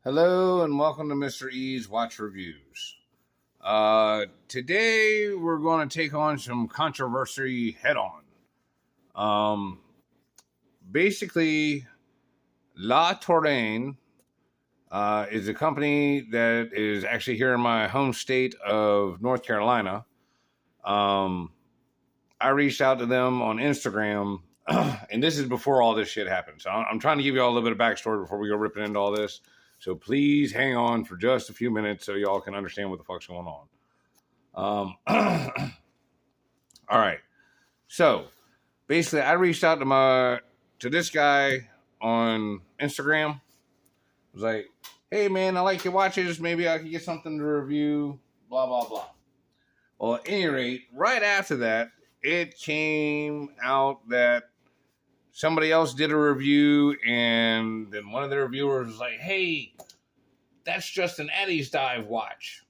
Hello and welcome to Mr. E's Watch Reviews. Today we're going to take on some controversy head on. Basically, La-touraine is a company that is actually here in my home state of North Carolina. I reached out to them on Instagram, and this is before all this shit happened. So I'm trying to give you all a little bit of backstory before we go ripping into all this. So please hang on for just a few minutes so y'all can understand what the fuck's going on. All right. So basically, I reached out to this guy on Instagram. I was like, "Hey man, I like your watches. Maybe I could get something to review." Blah blah blah. Well, at any rate, right after that, it came out that somebody else did a review, and then one of the reviewers was like, "Hey, that's just an Addiesdive watch."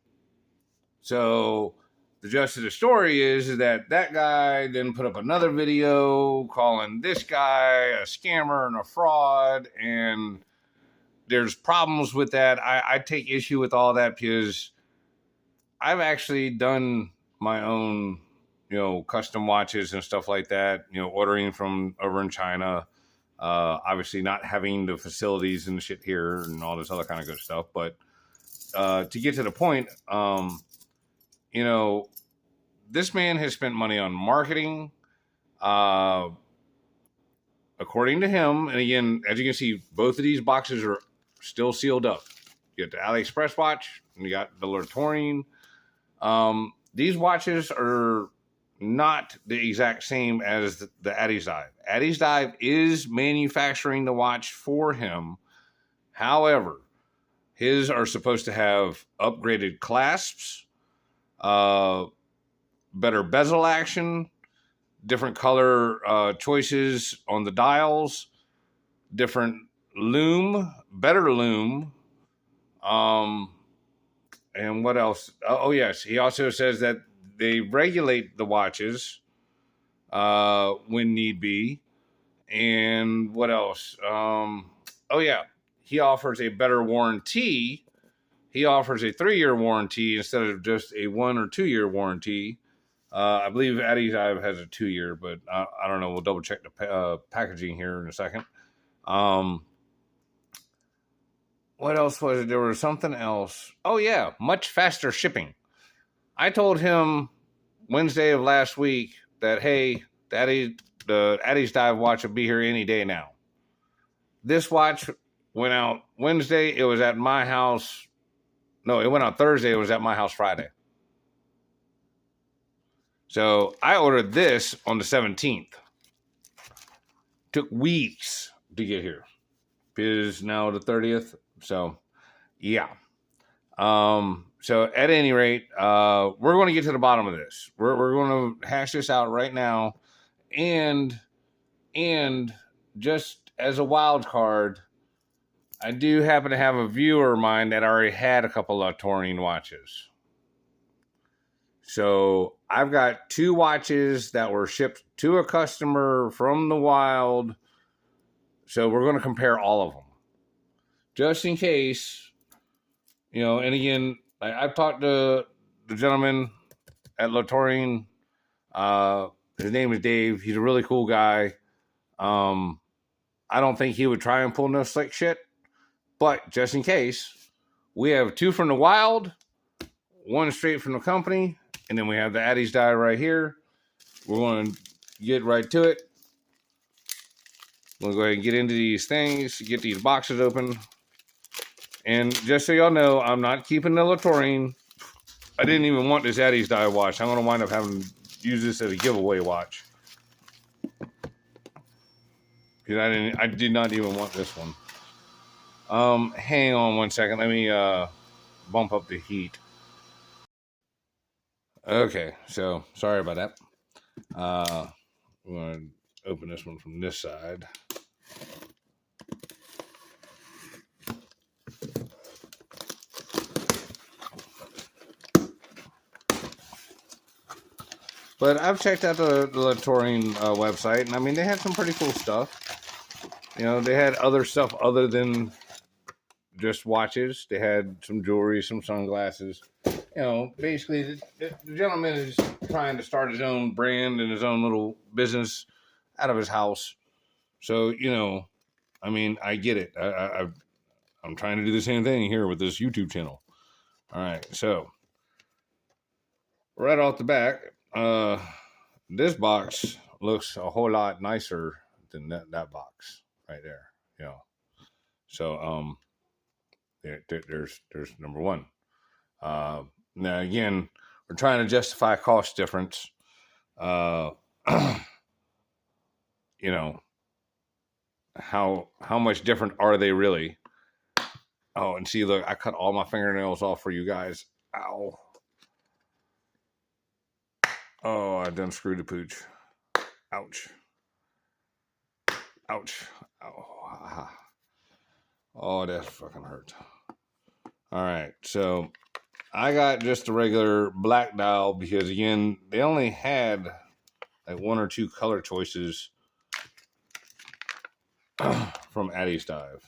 So the gist of the story is that guy then put up another video calling this guy a scammer and a fraud, and there's problems with that. I take issue with all that because I've actually done my own custom watches and stuff like that, ordering from over in China, obviously not having the facilities and the shit here and all this other kind of good stuff. But to get to the point, this man has spent money on marketing, according to him. And again, as you can see, both of these boxes are still sealed up. You got the AliExpress watch and you got the La-touraine. These watches are not the exact same as the Addiesdive. Addiesdive is manufacturing the watch for him. However, his are supposed to have upgraded clasps, better bezel action, different color choices on the dials, different lume, better lume. And what else? Oh, yes. He also says that they regulate the watches when need be. And what else? Oh, yeah. He offers a better warranty. He offers a 3-year warranty instead of just a 1 or 2 year warranty. I believe Addiesdive has a 2-year, but I don't know. We'll double check the packaging here in a second. What else was it? There was something else. Oh, yeah. Much faster shipping. I told him Wednesday of last week that, hey, the Addiesdive watch will be here any day now. This watch went out Wednesday. It was at my house. No, it went out Thursday. It was at my house Friday. So I ordered this on the 17th. Took weeks to get here. It is now the 30th. So, yeah. So at any rate, we're going to get to the bottom of this. We're going to hash this out right now. And just as a wild card, I do happen to have a viewer of mine that already had a couple of La-touraine watches. So I've got 2 watches that were shipped to a customer from the wild. So we're going to compare all of them. Just in case, and again, I've talked to the gentleman at La-touraine. His name is Dave. He's a really cool guy. I don't think he would try and pull no slick shit. But just in case, we have 2 from the wild, 1 straight from the company, and then we have the Addiesdive right here. We're going to get right to it. We'll go ahead and get into these things, get these boxes open. And just so y'all know, I'm not keeping the La-touraine. I didn't even want this Addiesdive watch. I'm going to wind up having to use this as a giveaway watch. Because I did not even want this one. Hang on one second. Let me bump up the heat. Okay, so sorry about that. I'm going to open this one from this side. But I've checked out the La-touraine website, and I mean, they had some pretty cool stuff. They had other stuff other than just watches. They had some jewelry, some sunglasses. You know, basically, the gentleman is trying to start his own brand and his own little business out of his house. So, you know, I mean, I get it. I'm trying to do the same thing here with this YouTube channel. All right, so right off the back, this box looks a whole lot nicer than that box right there. You know, so there's number one. Now again, we're trying to justify cost difference. You know, how much different are they really? Oh, and see, look, I cut all my fingernails off for you guys. Ow. Oh, I done screwed the pooch. Ouch. Ouch. Oh, oh, that fucking hurt. All right, so I got just a regular black dial because, again, they only had like one or two color choices from Addiesdive.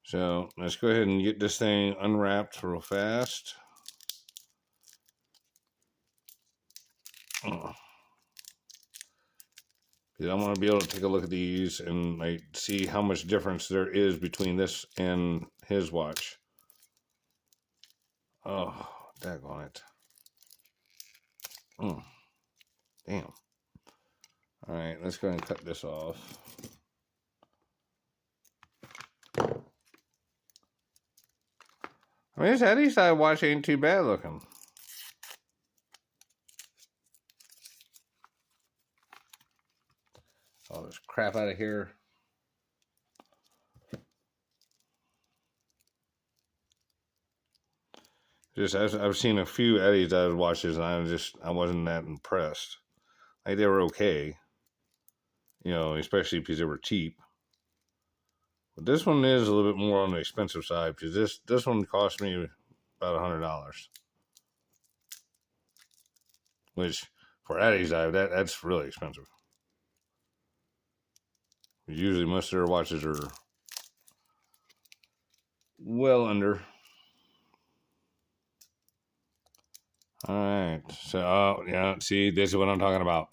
So let's go ahead and get this thing unwrapped real fast. Because I want to be able to take a look at these and like see how much difference there is between this and his watch. Oh, daggone it. Damn. All right, let's go ahead and cut this off. I mean, this Addiesdive watch ain't too bad looking. All this crap out of here. Just I've seen a few Addiesdive watches, and I wasn't that impressed. Like, they were okay, you know, especially because they were cheap. But this one is a little bit more on the expensive side because this one cost me about $100, which for Addiesdive that's really expensive. Usually most of their watches are well under. All right, so yeah, see, this is what I'm talking about.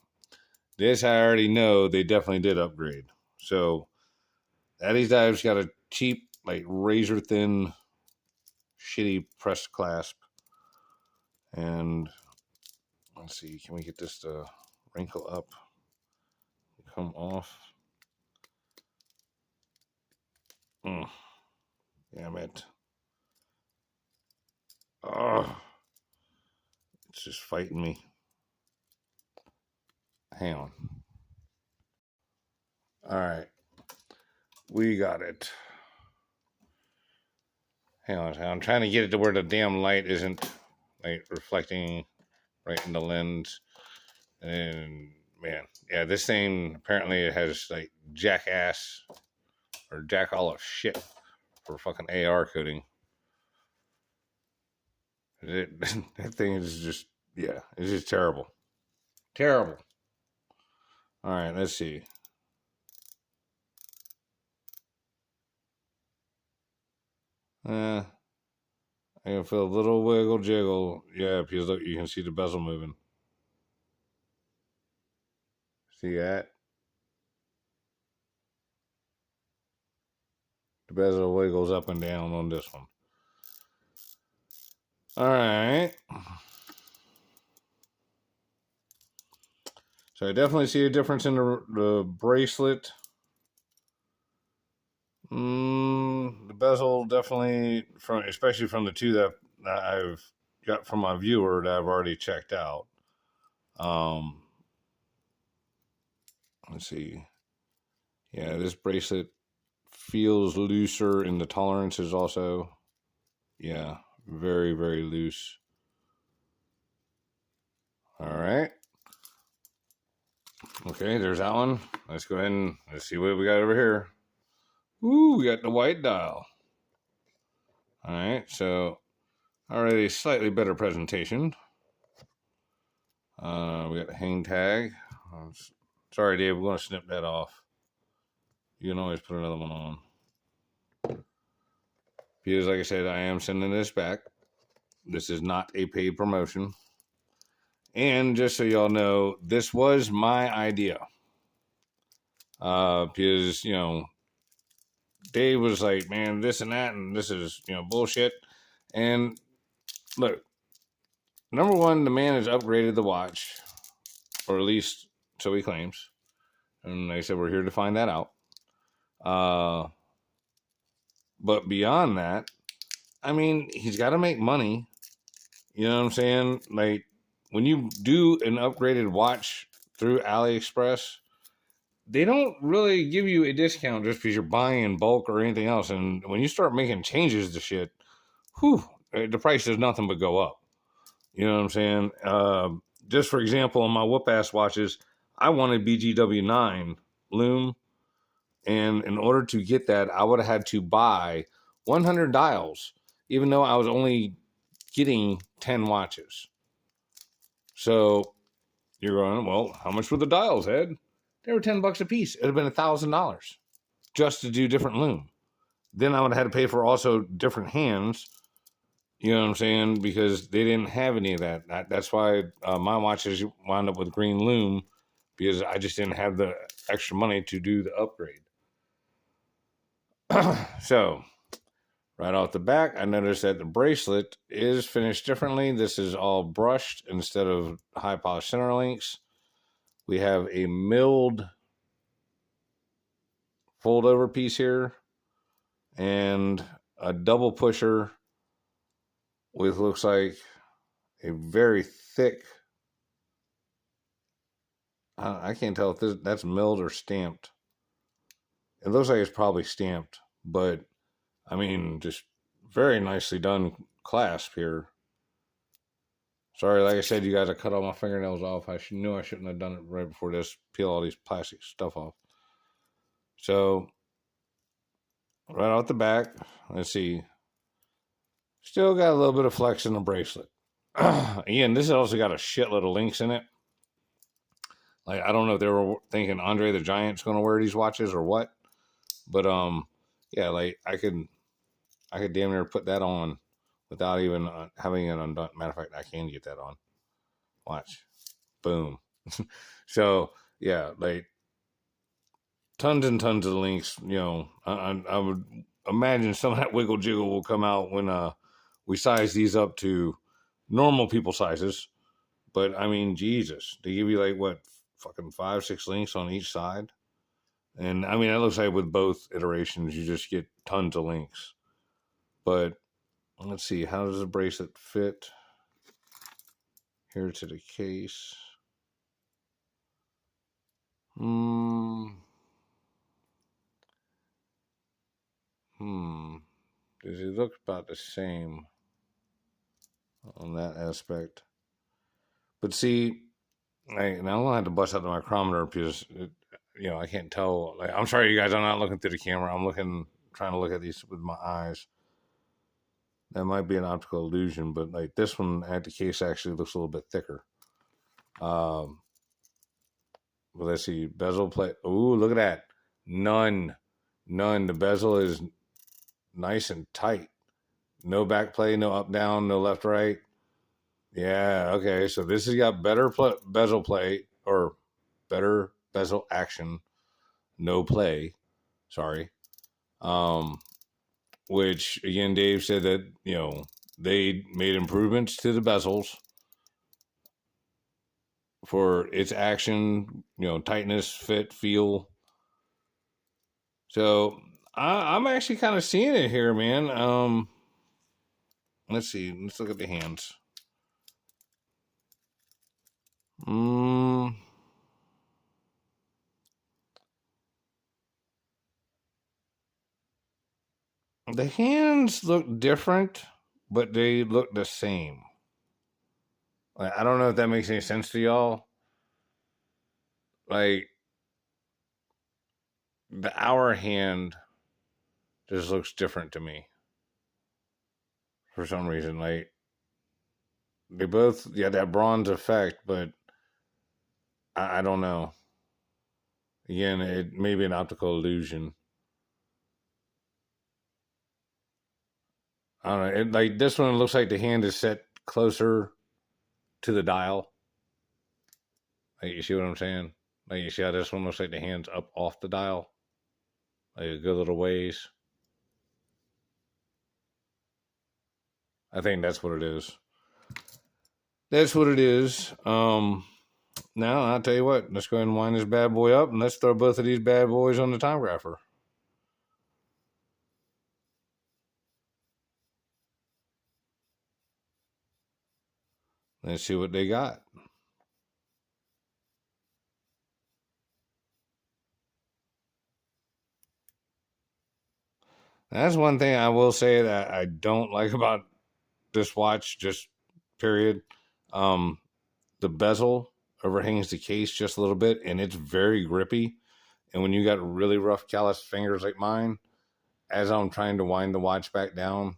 This I already know they definitely did upgrade. So Addiesdive's got a cheap, like razor thin, shitty pressed clasp, and let's see, can we get this to wrinkle up, come off? Damn it! Oh, it's just fighting me. Hang on. All right, we got it. Hang on, I'm trying to get it to where the damn light isn't like reflecting right in the lens. And man, yeah, this thing apparently it has like jackass or jack all of shit for fucking AR coding. That thing is just, yeah, it's just terrible. Terrible. All right, let's see. I can feel a little wiggle jiggle. Yeah, because look, you can see the bezel moving. See that? The bezel wiggles up and down on this one. All right. So I definitely see a difference in the bracelet. The bezel definitely, especially from the two that I've got from my viewer that I've already checked out. Let's see. Yeah, this bracelet feels looser in the tolerances also. Yeah, very, very loose. All right. Okay, there's that one. Let's go ahead and let's see what we got over here. Ooh, we got the white dial. All right, so already slightly better presentation. We got the hang tag. Sorry, Dave, we're going to snip that off. You can always put another one on. because, like I said, I am sending this back. This is not a paid promotion. And just so y'all know, this was my idea. Because, you know, Dave was like, man, this and that, and this is, you know, bullshit. And look, number one, the man has upgraded the watch, or at least so he claims. And they said, we're here to find that out. But beyond that, I mean, he's got to make money. You know what I'm saying? Like, when you do an upgraded watch through AliExpress, they don't really give you a discount just because you're buying in bulk or anything else. And when you start making changes to shit, whew, the price does nothing but go up. You know what I'm saying? Just for example, on my whoop-ass watches, I wanted BGW9 Lume. And in order to get that, I would have had to buy 100 dials, even though I was only getting 10 watches. So you're going, well, how much were the dials, Ed? They were $10 a piece. It would have been $1,000 just to do different Lume. Then I would have had to pay for also different hands. You know what I'm saying? Because they didn't have any of that. That's why my watches wound up with green Lume, because I just didn't have the extra money to do the upgrade. So, right off the back, I noticed that the bracelet is finished differently. This is all brushed instead of high polished center links. We have a milled fold over piece here and a double pusher with looks like a very thick, I can't tell if that's milled or stamped. It looks like it's probably stamped, but I mean, just very nicely done clasp here. Sorry, like I said, you guys, I cut all my fingernails off. Knew I shouldn't have done it right before this. Peel all these plastic stuff off. So, right off the back, let's see. Still got a little bit of flex in the bracelet. Again, this has also got a shitload of links in it. Like, I don't know if they were thinking Andre the Giant's going to wear these watches or what. But, yeah, like, I could damn near put that on without even having it undone. Matter of fact, I can get that on. Watch. Boom. So, yeah, like, tons and tons of links. You know, I would imagine some of that wiggle jiggle will come out when we size these up to normal people sizes. But, I mean, Jesus. They give you, like, what, fucking 5-6 links on each side? And, I mean, it looks like with both iterations, you just get tons of links. But, let's see, how does the bracelet fit here to the case? Does it look about the same on that aspect? But see, now I'm gonna have to bust out the micrometer because I can't tell. Like, I'm sorry, you guys, I'm not looking through the camera. I'm trying to look at these with my eyes. That might be an optical illusion, but like this one at the case actually looks a little bit thicker. Well, let's see, bezel plate. Ooh, look at that. None. The bezel is nice and tight. No back play, no up down, no left right. Yeah, okay. So this has got better bezel play, or better bezel action, no play. Sorry. Which again, Dave said that they made improvements to the bezels for its action, tightness, fit, feel. So I'm actually kind of seeing it here, man. Let's see. Let's look at the hands. The hands look different, but they look the same. Like, I don't know if that makes any sense to y'all. Like, the hour hand just looks different to me for some reason. Like, they both, yeah, that bronze effect, but I don't know. Again, it may be an optical illusion. I don't know. Like this one, it looks like the hand is set closer to the dial. Like, you see what I'm saying? Like, you see how this one looks like the hand's up off the dial? Like a good little ways. I think that's what it is. That's what it is. Now, I'll tell you what. Let's go ahead and wind this bad boy up, and let's throw both of these bad boys on the Timegrapher. Let's see what they got. That's one thing I will say that I don't like about this watch, just period. The bezel overhangs the case just a little bit, and it's very grippy. And when you got really rough, calloused fingers like mine, as I'm trying to wind the watch back down,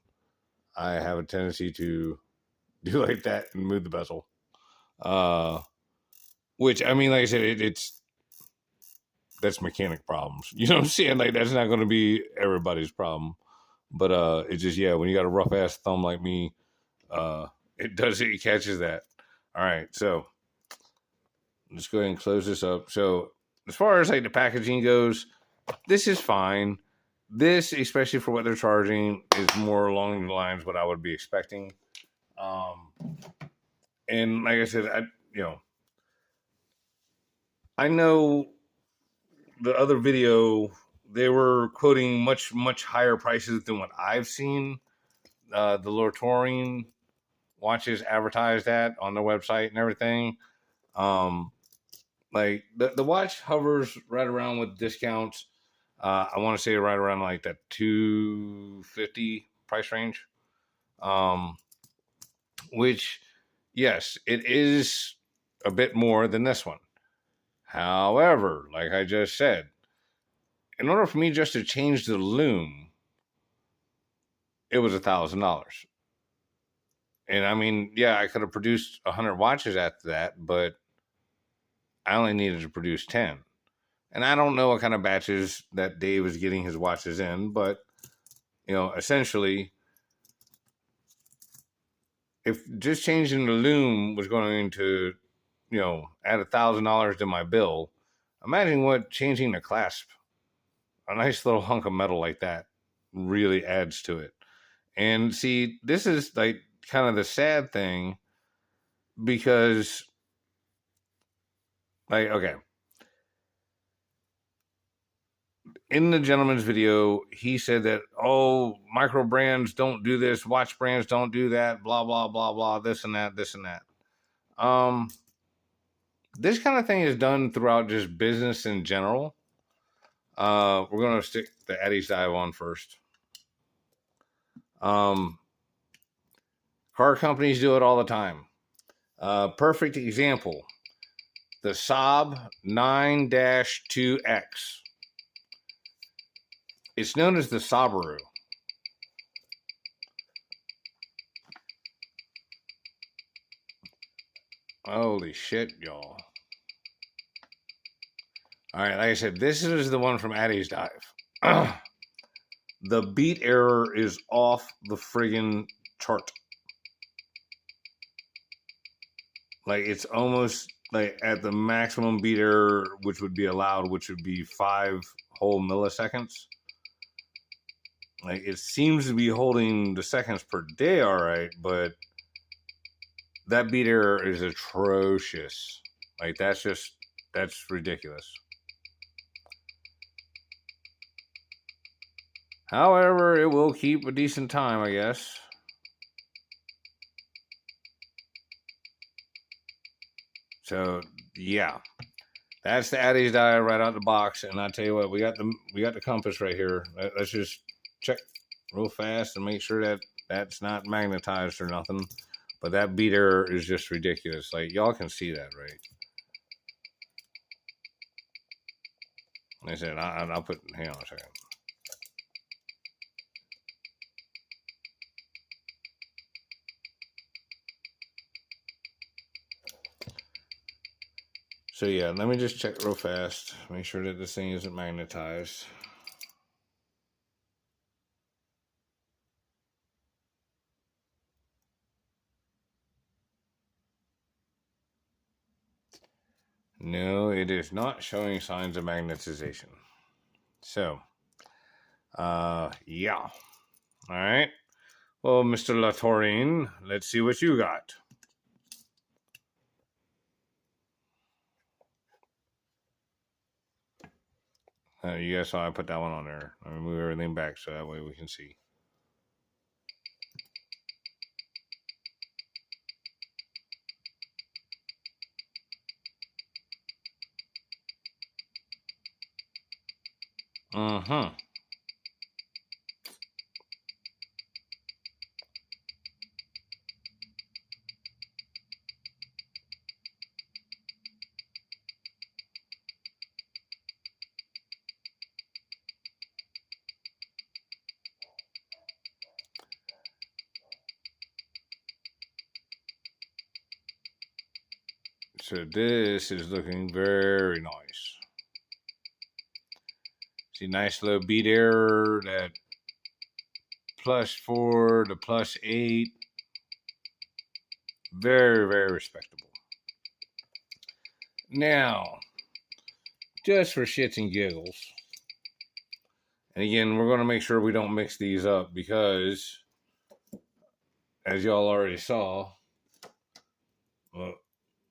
I have a tendency to do like that and move the bezel. Which, I mean, like I said, that's mechanic problems. You know what I'm saying? Like, that's not going to be everybody's problem. But it's just, yeah, when you got a rough ass thumb like me, it catches that. All right, so let's go ahead and close this up. So as far as like the packaging goes, this is fine. This, especially for what they're charging, is more along the lines of what I would be expecting. And like I said, I know the other video, they were quoting much higher prices than what I've seen the La-touraine watches advertised at on their website and everything. Like the watch hovers right around with discounts. I want to say right around like that $250 price range. Which, yes, it is a bit more than this one. However, like I just said, in order for me just to change the Lume, it was $1,000. And I mean, yeah, I could have produced 100 watches after that, but I only needed to produce 10. And I don't know what kind of batches that Dave is getting his watches in, but, essentially, if just changing the Lume was going to, add $1,000 to my bill, imagine what changing the clasp, a nice little hunk of metal like that, really adds to it. And see, this is like kind of the sad thing, because, like, okay, in the gentleman's video, he said that, oh, micro brands don't do this, watch brands don't do that, blah, blah, blah, blah, this and that, this and that. This kind of thing is done throughout just business in general. We're going to stick the Addiesdive on first. Car companies do it all the time. Perfect example, the Saab 9-2X. It's known as the Subaru. Holy shit, y'all. All right, like I said, this is the one from Addiesdive. The beat error is off the friggin' chart. Like, it's almost like at the maximum beat error, which would be allowed, which would be 5 whole milliseconds. Like, it seems to be holding the seconds per day all right, but that beat error is atrocious. Like, that's ridiculous. However, it will keep a decent time, I guess. So, yeah. That's the Addiesdive right out the box. And I tell you what, we got the compass right here. Let's just check real fast and make sure that that's not magnetized or nothing. But that beat error is just ridiculous. Like, y'all can see that, right? Like I said, I'll put, hang on a second. So yeah, let me just check real fast. Make sure that this thing isn't magnetized. No, it is not showing signs of magnetization. So, yeah. All right. Well, Mr. La-touraine, let's see what you got. You guys saw I put that one on there. Let me move everything back so that way we can see. Mm-hmm. So this is looking very nice. See, nice little beat error, that +4 to +8. Very, very respectable. Now, just for shits and giggles, and again, we're going to make sure we don't mix these up because, as y'all already saw,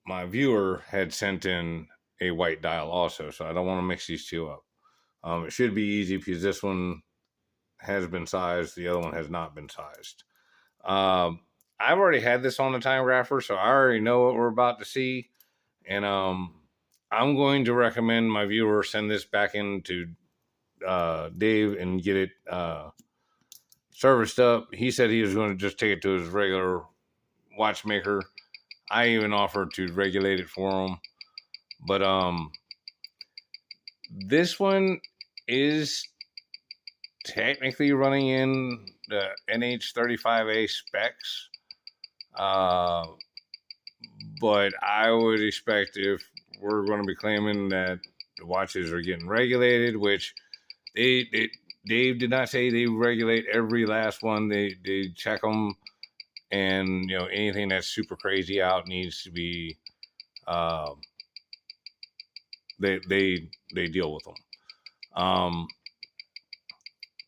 my viewer had sent in a white dial also, so I don't want to mix these two up. It should be easy because this one has been sized, the other one has not been sized. I've already had this on the Timegrapher, so I already know what we're about to see, and I'm going to recommend my viewer send this back into Dave and get it serviced up. He said he was going to just take it to his regular watchmaker. I even offered to regulate it for him, but this one is technically running in the NH35A specs, but I would expect if we're going to be claiming that the watches are getting regulated, which Dave did not say they regulate every last one. They check them, and anything that's super crazy out needs to be they deal with them.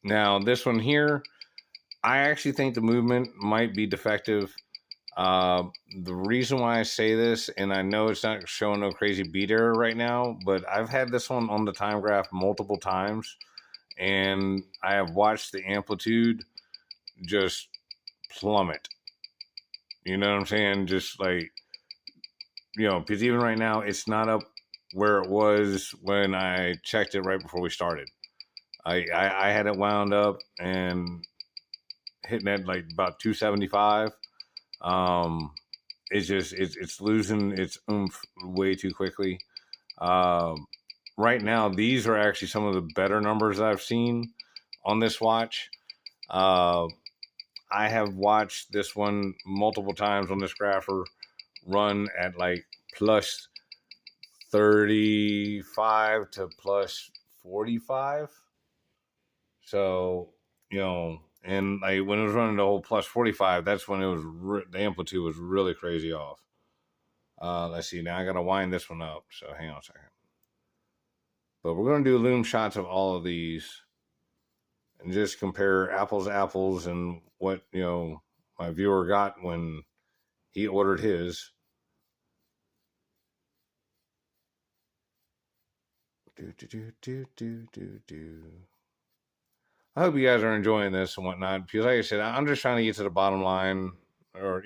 Now this one here, I actually think the movement might be defective. The reason why I say this, and I know it's not showing no crazy beat error right now, but I've had this one on the time graph multiple times, and I have watched the amplitude just plummet. You know what I'm saying? Just like, because even right now, it's not up where it was when I checked it right before we started. I had it wound up and hitting at like about 275. It's losing its oomph way too quickly. Right now, these are actually some of the better numbers I've seen on this watch. I have watched this one multiple times on this grapher run at like +35 to +45. So, and like when it was running the whole +45, that's when it was the amplitude was really crazy off. Let's see. Now I got to wind this one up. So hang on a second. But we're going to do Lume shots of all of these and just compare apples to apples and what, my viewer got when he ordered his. I hope you guys are enjoying this and whatnot, because like I said, I'm just trying to get to the bottom line, or,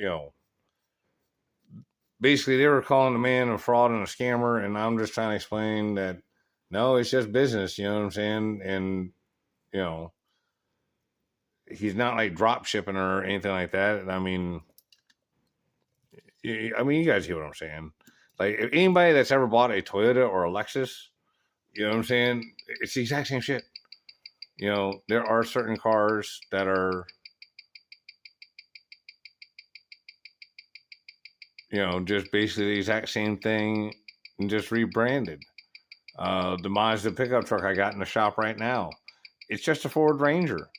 basically they were calling the man a fraud and a scammer, and I'm just trying to explain that, no, it's just business, you know what I'm saying? And, he's not like drop shipping or anything like that. I mean, you guys hear what I'm saying. Like, if anybody that's ever bought a Toyota or a Lexus, you know what I'm saying? It's the exact same shit. There are certain cars that are, just basically the exact same thing and just rebranded. The Mazda pickup truck I got in the shop right now, it's just a Ford Ranger.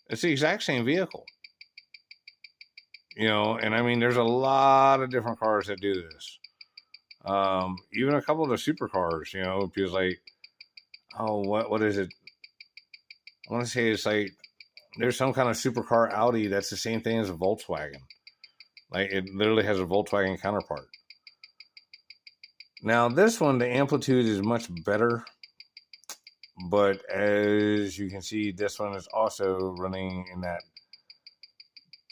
It's the exact same vehicle. And I mean, there's a lot of different cars that do this. Even a couple of the supercars, you know, because like, oh, what is it? I want to say it's like there's some kind of supercar Audi that's the same thing as a Volkswagen. Like it literally has a Volkswagen counterpart. Now this one, the amplitude is much better, but as you can see, this one is also running in that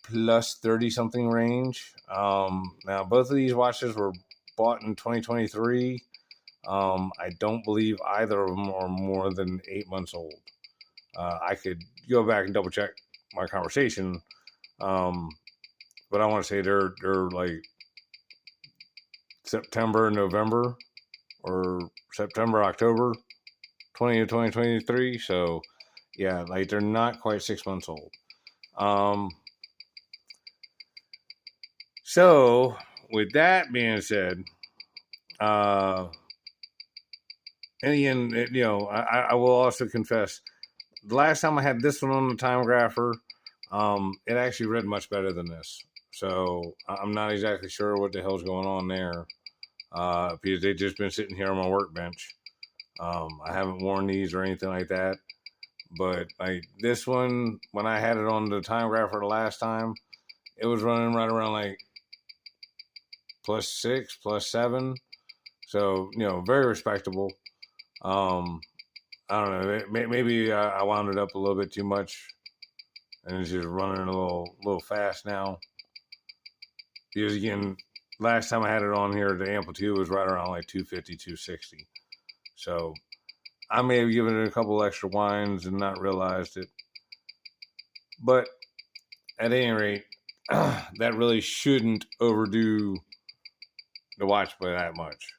plus 30 something range. Now both of these watches were bought in 2023. I don't believe either of them are more than 8 months old. I could go back and double check my conversation, but I want to say they're like September, November, or September, October 2023. So yeah, like they're not quite 6 months old. So with that being said, and again, you know, I will also confess, the last time I had this one on the Timegrapher, it actually read much better than this. So I'm not exactly sure what the hell's going on there, because they've just been sitting here on my workbench. I haven't worn these or anything like that. But like this one, when I had it on the Timegrapher the last time, it was running right around like +6, +7. So, you know, very respectable. I don't know. Maybe I wound it up a little bit too much, and it's just running a little fast now. Because again, last time I had it on here, the amplitude was right around like 250, 260. So I may have given it a couple extra winds and not realized it. But at any rate, that really shouldn't overdo the watch by that much.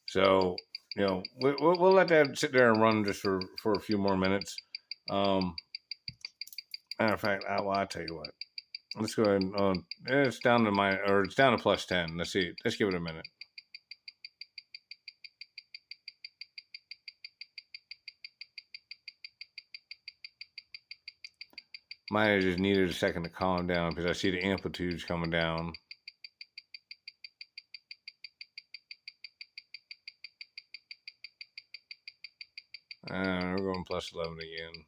So, you know, we'll let that sit there and run just for a few more minutes. Matter of fact, I'll tell you what. Let's go ahead and it's down to it's down to +10. Let's see. Let's give it a minute. Might have just needed a second to calm down because I see the amplitudes coming down. We're going +11 again.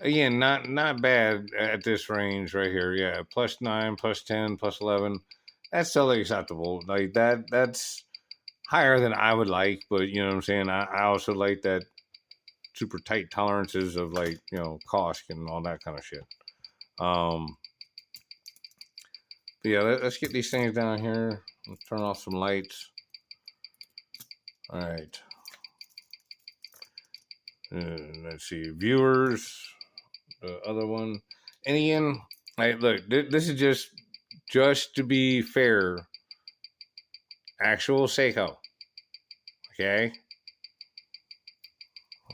Again, not bad at this range right here. Yeah, +9, +10, +11. That's totally acceptable. Like that's higher than I would like, but you know what I'm saying? I also like that super tight tolerances of like, you know, cost and all that kind of shit. But yeah, let's get these things down here. Let's turn off some lights. All right. Let's see, viewers, the other one. And again, look, this is just to be fair, actual Seiko. Okay?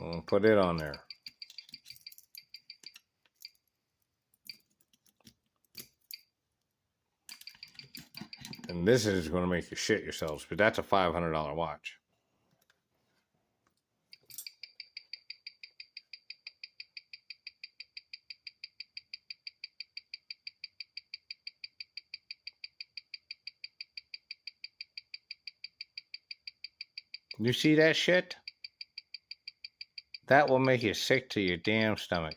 I'll put it on there. And this is going to make you shit yourselves, but that's a $500 watch. You see that shit? That will make you sick to your damn stomach.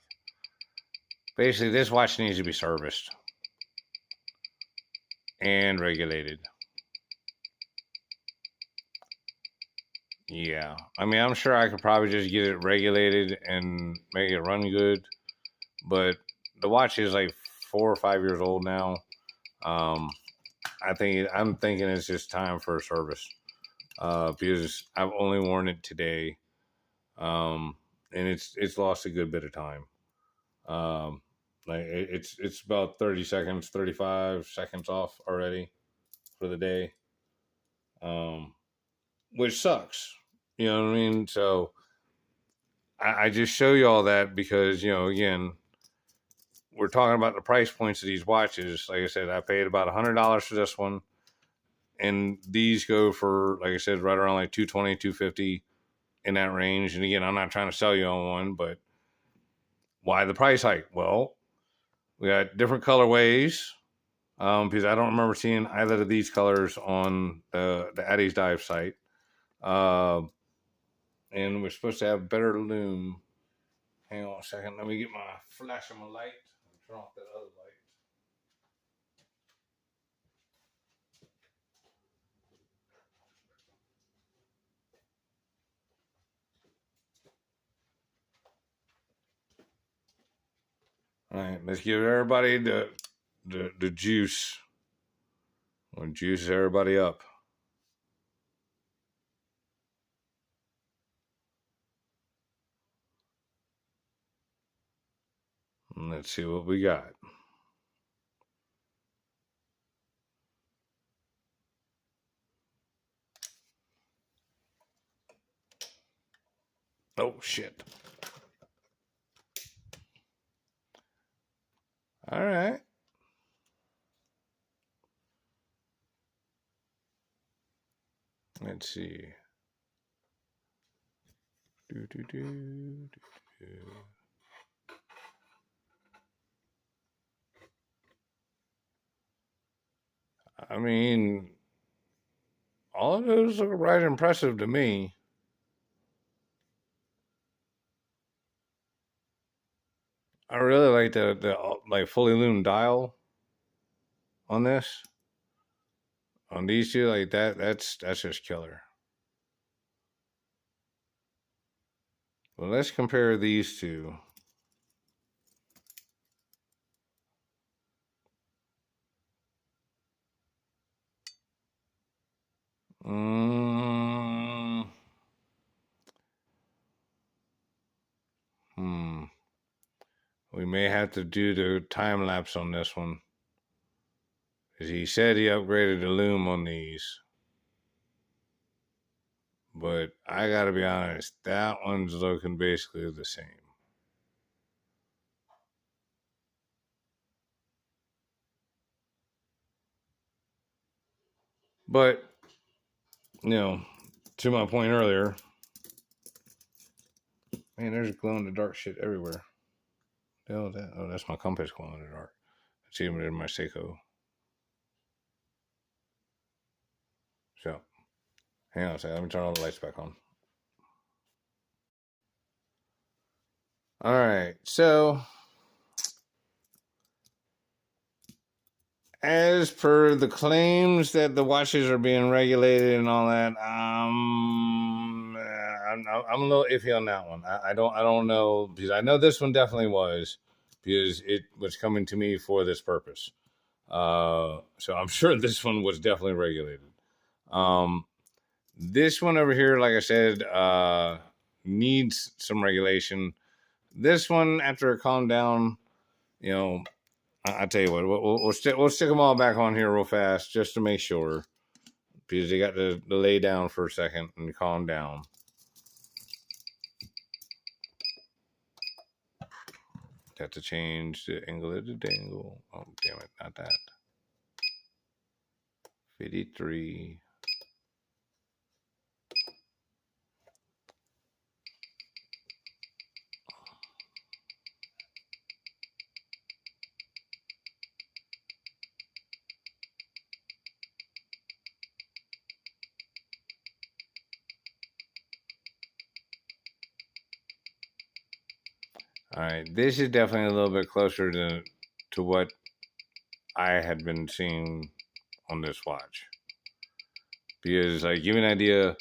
Basically, this watch needs to be serviced and regulated. Yeah, I mean, I'm sure I could probably just get it regulated and make it run good, but the watch is like 4 or 5 years old now. I'm thinking it's just time for a service, because I've only worn it today, and it's lost a good bit of time. Like it's about 30 seconds, 35 seconds off already for the day, which sucks. You know what I mean? So I just show you all that because, you know, again, we're talking about the price points of these watches. Like I said, I paid about $100 for this one, and these go for, like I said, right around like 220, 250 in that range. And again, I'm not trying to sell you on one, but why the price hike? Well, we got different colorways. Because I don't remember seeing either of these colors on the Addiesdive site. And we're supposed to have better Lume. Hang on a second. Let me get my flash of my light. Turn off that other light. All right, let's give everybody the juice. We'll juice everybody up. And let's see what we got. Oh, shit. All right. Let's see. I mean, all of those look right impressive to me. I really like the like fully lume dial on this. On these two, like that's just killer. Well, let's compare these two. We may have to do the time lapse on this one. Because he said he upgraded the Lume on these. But I gotta be honest, that one's looking basically the same. But, you know, to my point earlier, man, there's glow in the dark shit everywhere. The hell is that? Oh, that's my compass glow in the dark. It's even in my Seiko. So, hang on a second. Let me turn all the lights back on. All right. So, as per the claims that the watches are being regulated and all that, I'm a little iffy on that one. I don't know, because I know this one definitely was, because it was coming to me for this purpose. So I'm sure this one was definitely regulated. This one over here, like I said, needs some regulation. This one, after it calmed down, you know, I tell you what, we'll stick them all back on here real fast just to make sure, because they got to lay down for a second and calm down. Got to change the angle of the dangle. Oh, damn it, not that. 53. All right, this is definitely a little bit closer to what I had been seeing on this watch. Because, like, give you an idea,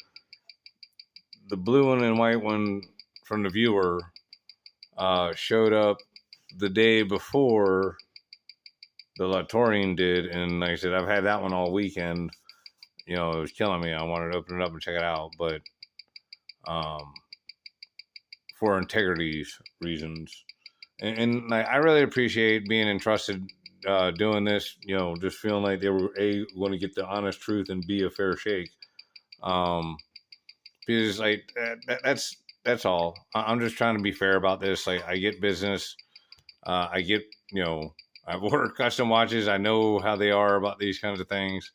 the blue one and white one from the viewer showed up the day before the La-touraine did, and like I said, I've had that one all weekend. You know, it was killing me. I wanted to open it up and check it out, but for integrity reasons, and like, I really appreciate being entrusted doing this. You know, just feeling like they were going to get the honest truth and be a fair shake. Because like that's all. I'm just trying to be fair about this. Like, I get business. I get, you know, I've ordered custom watches. I know how they are about these kinds of things.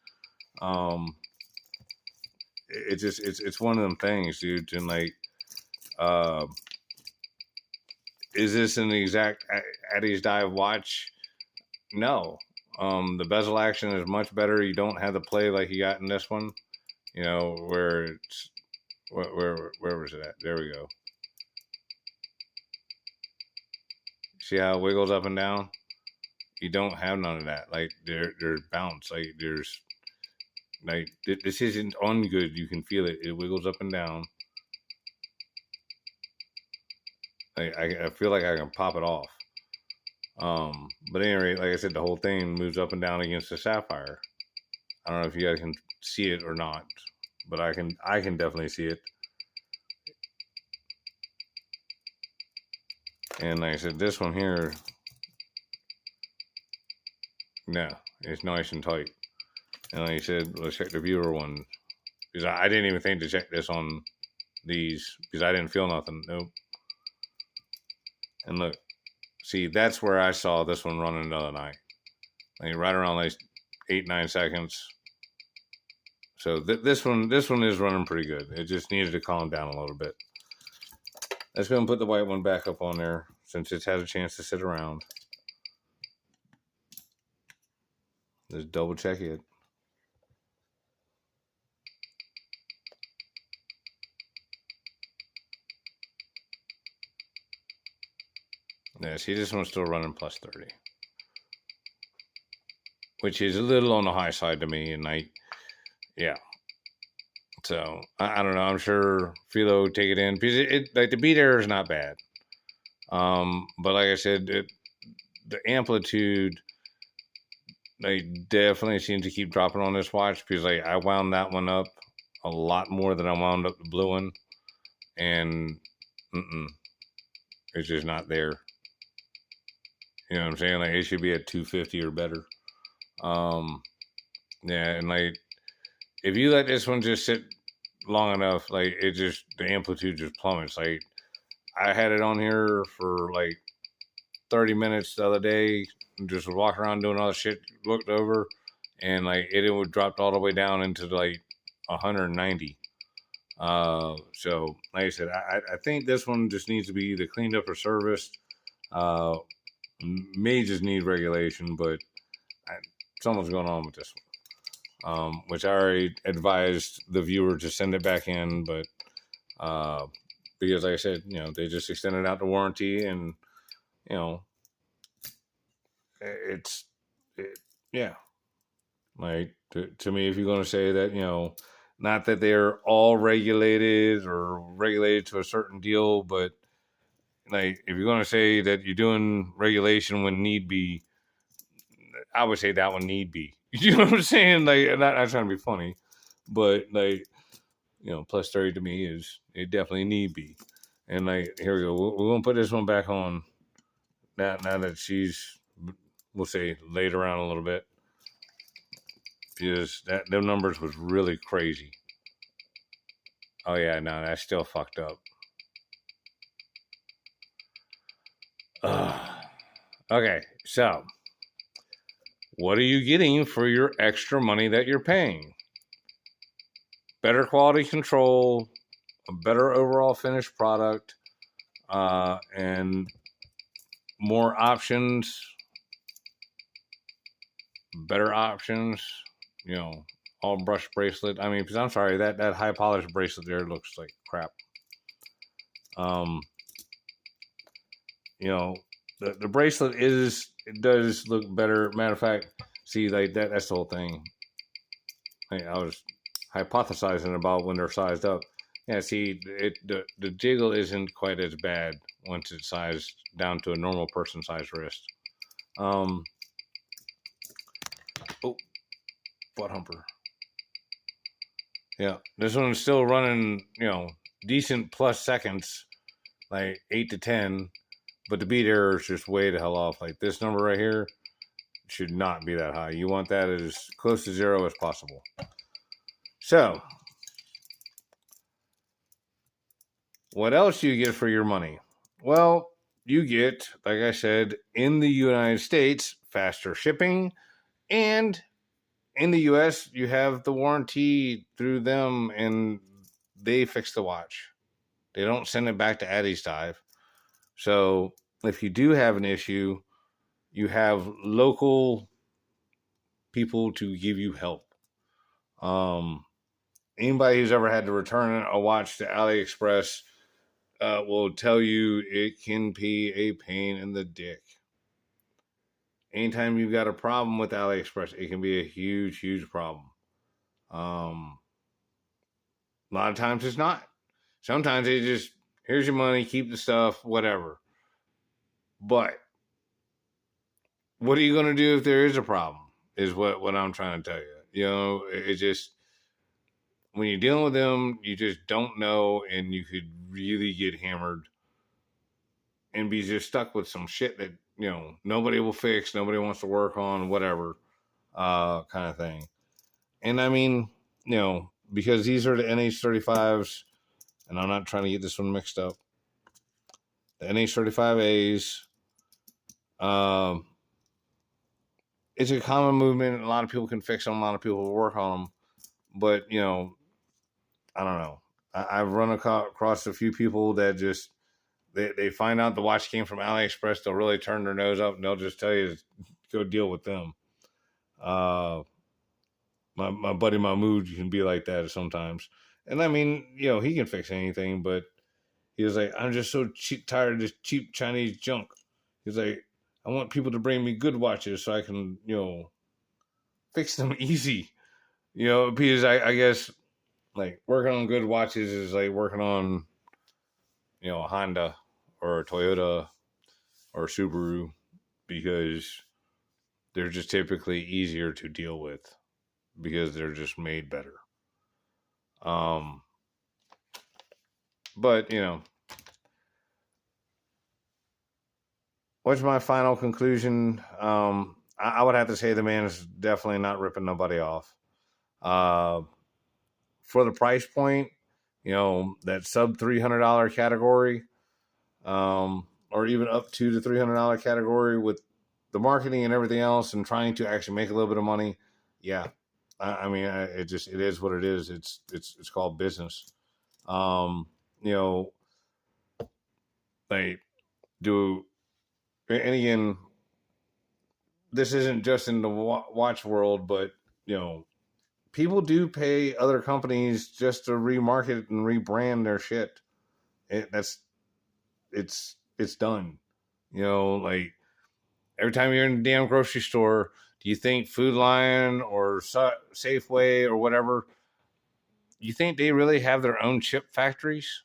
It's one of them things, dude. And like, is this an exact Addiesdive watch? No. The bezel action is much better. You don't have the play like you got in this one. You know, where it's where was it at? There we go. See how it wiggles up and down? You don't have none of that. Like there's bounce. Like there's like this isn't on good. You can feel it. It wiggles up and down. I feel like I can pop it off. But anyway, like I said, the whole thing moves up and down against the sapphire. I don't know if you guys can see it or not, but I can definitely see it. And like I said, this one here, no, it's nice and tight. And like I said, let's check the viewer one, because I didn't even think to check this on these, because I didn't feel nothing. Nope. And look, see, that's where I saw this one running the other night. Like right around like 8-9 seconds. So this one is running pretty good. It just needed to calm down a little bit. Let's go and put the white one back up on there since it's had a chance to sit around. Let's double check it. Yeah, see, this one's still running plus 30. Which is a little on the high side to me, and yeah. So, I don't know. I'm sure Philo would take it in, because it like the beat error is not bad. But like I said, the amplitude, definitely seems to keep dropping on this watch, because I wound that one up a lot more than I wound up the blue one, and it's just not there. You know what I'm saying? Like, it should be at 250 or better. Yeah, and if you let this one just sit long enough, the amplitude just plummets. Like, I had it on here for 30 minutes the other day, and just walk around doing all the shit, looked over, and it would dropped all the way down into 190. So like I said, I think this one just needs to be either cleaned up or serviced. May just need regulation, but something's going on with this one. Which I already advised the viewer to send it back in, but because like I said, they just extended out the warranty, and yeah. To me, if you're going to say that, not that they're all regulated or regulated to a certain deal, but if you're going to say that you're doing regulation when need be, I would say that one need be. You know what I'm saying? Not trying to be funny, but plus 30 to me is it definitely need be. And here we go. We're gonna put this one back on now that she's, we'll say, laid around a little bit, because them numbers was really crazy. Oh yeah, no, that's still fucked up. Okay, so what are you getting for your extra money that you're paying? Better quality control, a better overall finished product, and more options, better options, all brush bracelet. I mean, because I'm sorry, that high polish bracelet there looks like crap. The bracelet it does look better. Matter of fact, see, that's the whole thing. I was hypothesizing about when they're sized up. Yeah, see, the jiggle isn't quite as bad once it's sized down to a normal person size wrist. Oh, butt humper. Yeah, this one's still running, decent plus seconds, 8 to 10, but the beat error is just way the hell off. This number right here should not be that high. You want that as close to 0 as possible. So, what else do you get for your money? Well, you get, like I said, in the United States, faster shipping, and in the US, you have the warranty through them, and they fix the watch. They don't send it back to Addiesdive. So if you do have an issue, you have local people to give you help. Anybody who's ever had to return a watch to AliExpress will tell you it can be a pain in the dick. Anytime you've got a problem with AliExpress, it can be a huge, huge problem. A lot of times it's not. Sometimes they just, here's your money, keep the stuff, whatever. But what are you going to do if there is a problem? Is what I'm trying to tell you. You know, it's just, when you're dealing with them, you just don't know, and you could really get hammered and be just stuck with some shit that, you know, nobody will fix, nobody wants to work on, whatever, kind of thing. And I mean, you know, because these are the NH35s, and I'm not trying to get this one mixed up. The NH35As, it's a common movement. A lot of people can fix them. A lot of people will work on them. But, you know, I don't know. I've run across a few people that just, they find out the watch came from AliExpress. They'll really turn their nose up, and they'll just tell you to go deal with them. My buddy Mahmood can be like that sometimes. And I mean, you know, he can fix anything, but he was like, I'm just so tired of this cheap Chinese junk. He's like, I want people to bring me good watches so I can, you know, fix them easy. You know, because I guess, like, working on good watches is like working on, you know, a Honda or a Toyota or a Subaru, because they're just typically easier to deal with because they're just made better. But, you know, what's my final conclusion? I would have to say the man is definitely not ripping nobody off. For the price point, you know, that sub $300 category, or even up to the $300 category, with the marketing and everything else, and trying to actually make a little bit of money. Yeah, I mean, it is what it is. It's called business. You know, they do, and again, this isn't just in the watch world, but, you know, people do pay other companies just to remarket and rebrand their shit. It's done. You know, like, every time you're in the damn grocery store, do you think Food Lion or Safeway or whatever, you think they really have their own chip factories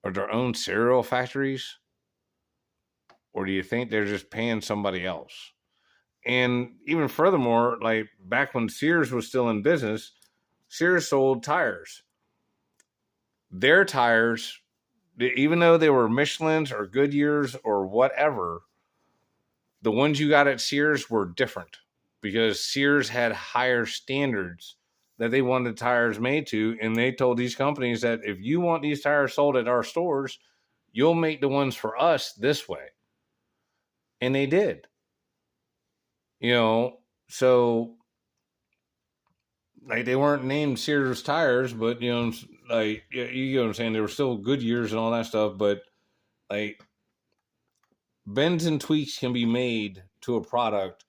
or their own cereal factories? Or do you think they're just paying somebody else? And even furthermore, like, back when Sears was still in business, Sears sold tires. Their tires, even though they were Michelin's or Goodyear's or whatever, the ones you got at Sears were different, because Sears had higher standards that they wanted tires made to. And they told these companies that if you want these tires sold at our stores, you'll make the ones for us this way. And they did. You know, so, like, they weren't named Sears tires, but, you know, like, you know what I'm saying? They were still Goodyears and all that stuff, but, like, bends and tweaks can be made to a product,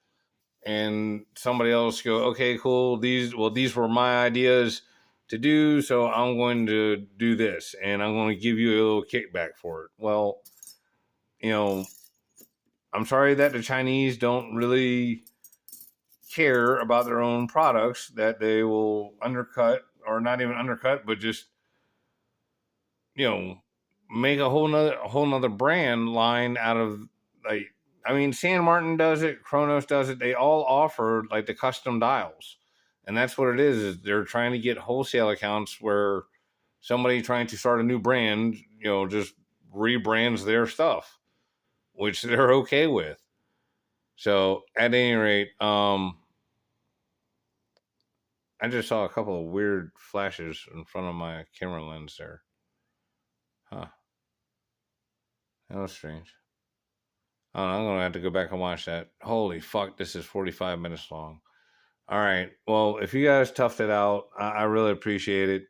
and somebody else go, okay, cool, these were my ideas to do, so I'm going to do this, and I'm going to give you a little kickback for it. Well, you know, I'm sorry that the Chinese don't really care about their own products, that they will undercut, or not even undercut, but just, you know, make a whole nother brand line out of, like, I mean, San Martin does it, Kronos does it. They all offer, like, the custom dials. And that's what it is they're trying to get wholesale accounts where somebody trying to start a new brand, you know, just rebrands their stuff, which they're okay with. So at any rate, I just saw a couple of weird flashes in front of my camera lens there. Huh. That was strange. I'm going to have to go back and watch that. Holy fuck, this is 45 minutes long. All right. Well, if you guys toughed it out, I really appreciate it.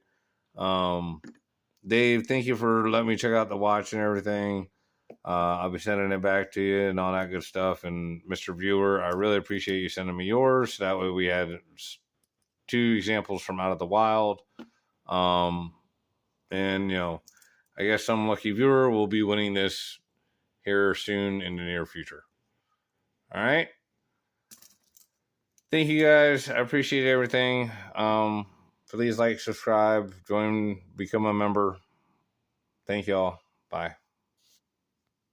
Dave, thank you for letting me check out the watch and everything. I'll be sending it back to you and all that good stuff. And Mr. Viewer, I really appreciate you sending me yours. That way we had 2 examples from out of the wild. And, you know, I guess some lucky viewer will be winning this here soon in the near future. All right. Thank you guys. I appreciate everything. Please like, subscribe, join, become a member. Thank y'all. Bye.